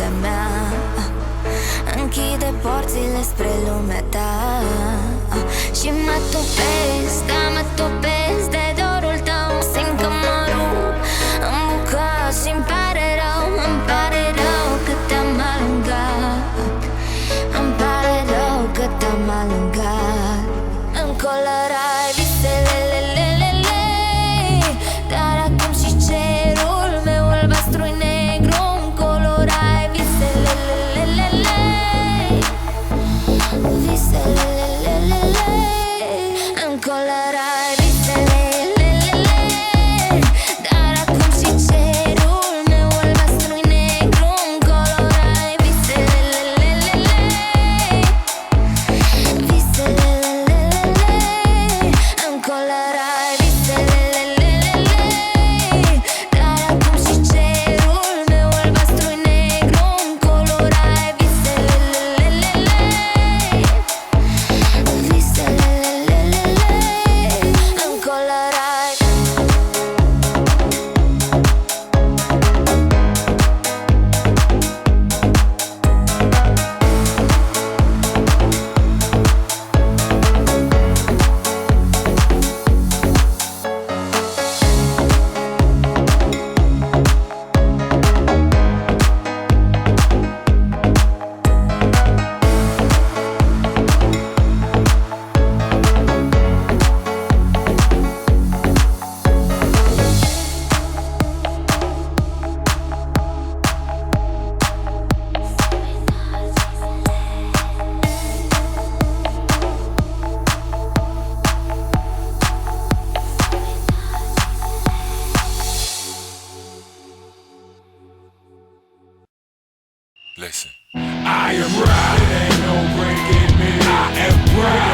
lumea mea. Închide porțile spre lumea ta și mă topesc, da, mă topesc de dorul tău. Simt că mă rup în bucăți și-mi pare rău, îmi pare rău că te-am alungat, îmi pare rău că te-am alungat. Îmi colorai visele, dar acum și cerul meu albastru-i negru. Îmi colorai visele, visele, îmi colorai visele, dar acum și cerul meu albastru-i negru. Îmi colorai visele, visele, îmi colorai visele, dar acum și cerul meu albastru-i negru. Îmi colorai visele, îmi colorai. Listen. I am right, it ain't no breaking me. I am right.